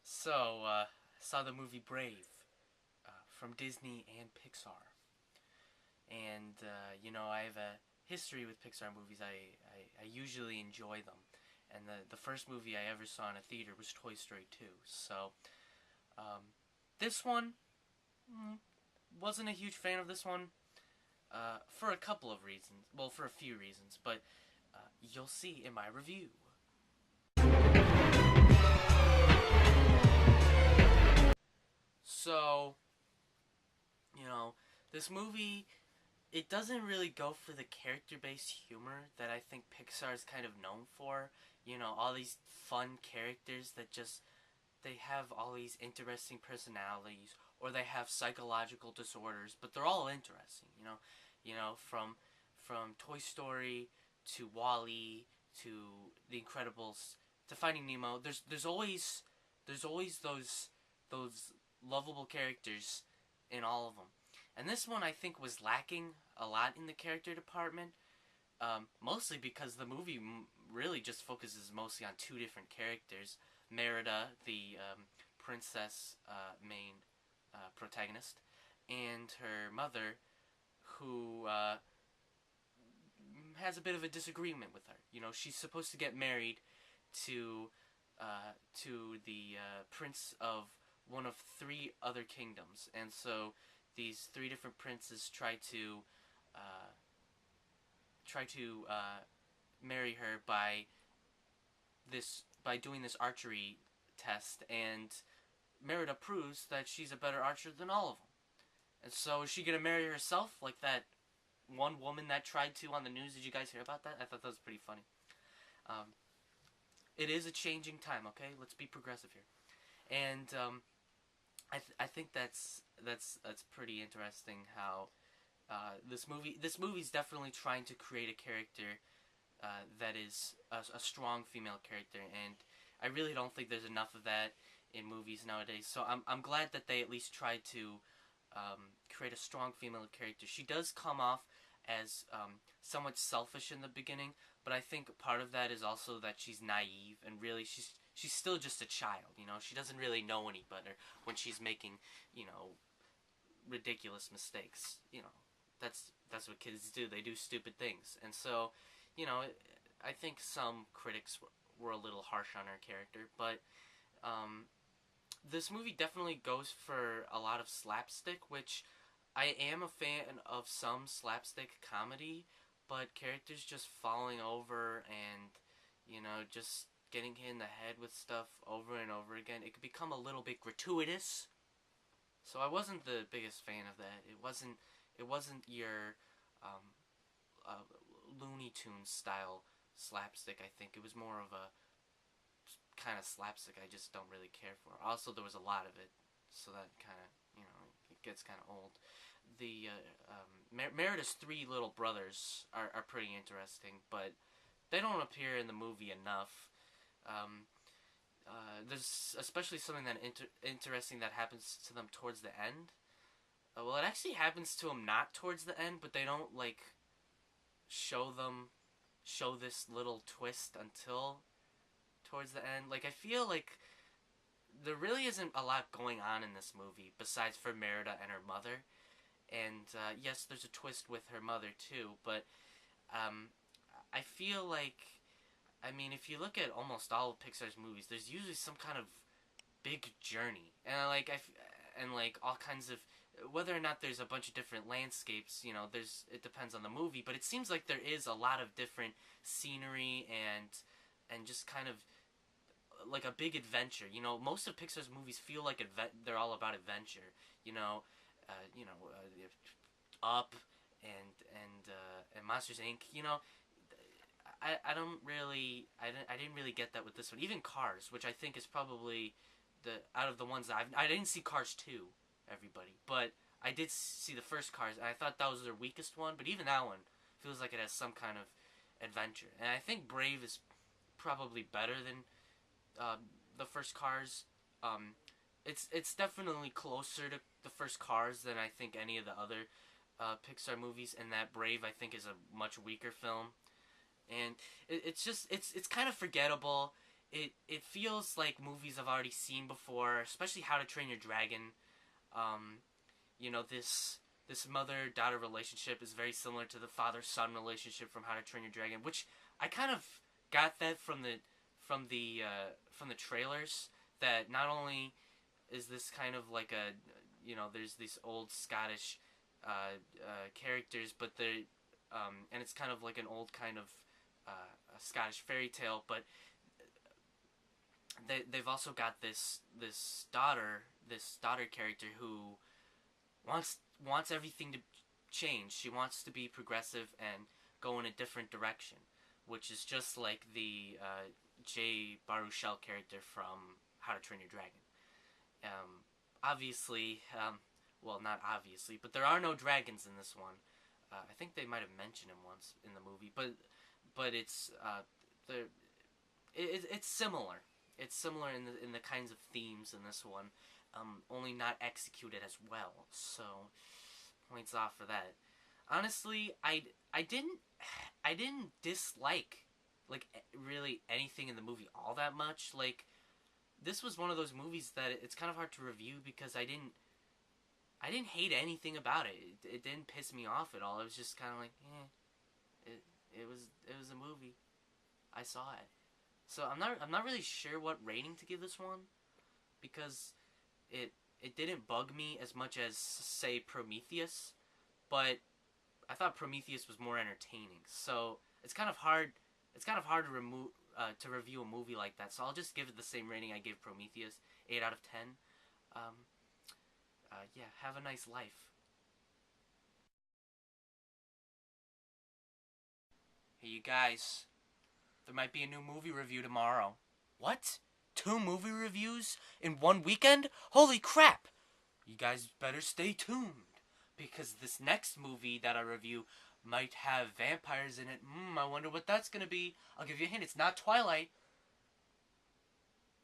Saw the movie Brave from Disney and Pixar. And, I have a history with Pixar movies. I usually enjoy them. And the first movie I ever saw in a theater was Toy Story 2. Um, this one, wasn't a huge fan of this one for a couple of reasons. Well, for a few reasons, but you'll see in my review. So, this movie, it doesn't really go for the character-based humor that I think Pixar is kind of known for. All these fun characters that just, they have all these interesting personalities, or they have psychological disorders, but they're all interesting, from Toy Story to Wall-E to The Incredibles to Finding Nemo. There's always those lovable characters in all of them. And this one I think was lacking a lot in the character department, mostly because the movie really just focuses mostly on two different characters. Merida, the princess main protagonist, and her mother, who has a bit of a disagreement with her. She's supposed to get married to the prince of one of three other kingdoms, and so these three different princes uh, try to marry her by doing this archery test, and Merida proves that she's a better archer than all of them. And so is she gonna marry herself like that one woman that tried to on the news? Did you guys hear about that? I thought that was pretty funny. Um, it is a changing time. Okay, let's be progressive here, and I think that's pretty interesting how this movie's definitely trying to create a character that is a strong female character, and I really don't think there's enough of that in movies nowadays. So I'm glad that they at least tried to create a strong female character. She does come off as somewhat selfish in the beginning, but I think part of that is also that she's naive, and really she's still just a child. She doesn't really know any better when she's making ridiculous mistakes. That's what kids do. They do stupid things, and so I think some critics were a little harsh on her character, but this movie definitely goes for a lot of slapstick, which I am a fan of some slapstick comedy, but characters just falling over and just getting hit in the head with stuff over and over again, it could become a little bit gratuitous. So I wasn't the biggest fan of that. It wasn't your um, Looney Tunes style slapstick. I think it was more of a kind of slapstick I just don't really care for. Also, there was a lot of it, so that kind of it gets kind of old. The Merida's three little brothers are pretty interesting, but they don't appear in the movie enough. Um, there's especially something that interesting that happens to them towards the end. Well, it actually happens to them not towards the end, but they don't show this little twist until towards the end. I feel like there really isn't a lot going on in this movie besides for Merida and her mother. And yes, there's a twist with her mother too, but um, I feel like, if you look at almost all of Pixar's movies, there's usually some kind of big journey, and all kinds of, whether or not there's a bunch of different landscapes, it depends on the movie, but it seems like there is a lot of different scenery and just kind of like a big adventure. Most of Pixar's movies feel like they're all about adventure. Up and Monsters Inc. I didn't really get that with this one. Even Cars, which I think is probably the out of the ones that I didn't see Cars 2, everybody, but I did see the first Cars, and I thought that was their weakest one. But even that one feels like it has some kind of adventure, and I think Brave is probably better than the first Cars. It's definitely closer to the first Cars than I think any of the other Pixar movies, and that Brave I think is a much weaker film, and it's kind of forgettable. it feels like movies I've already seen before, especially How to Train Your Dragon. Um, this mother daughter relationship is very similar to the father son relationship from How to Train Your Dragon, which I kind of got that from the trailers. That not only is this kind of like a there's these old Scottish characters, but and it's kind of like an old kind of a Scottish fairy tale, but they've also got this daughter character who wants everything to change. She wants to be progressive and go in a different direction, which is just like the Jay Baruchel character from How to Train Your Dragon. Obviously, well, not obviously, but there are no dragons in this one. I think they might have mentioned him once in the movie, but it's similar. It's similar in the kinds of themes in this one, only not executed as well. So points off for that. Honestly, I didn't dislike like really anything in the movie all that much. Like this was one of those movies that it's kind of hard to review because I didn't hate anything about it. It didn't piss me off at all. It was just kind of like, it was a movie. I saw it. So I'm not really sure what rating to give this one because it didn't bug me as much as say Prometheus, but I thought Prometheus was more entertaining. So it's kind of hard. It's kind of hard to review a movie like that. So I'll just give it the same rating I gave Prometheus, 8 out of 10. Um, yeah, have a nice life. Hey, you guys, there might be a new movie review tomorrow. What? Two movie reviews in one weekend? Holy crap! You guys better stay tuned because this next movie that I review might have vampires in it. I wonder what that's gonna be. I'll give you a hint. It's not Twilight.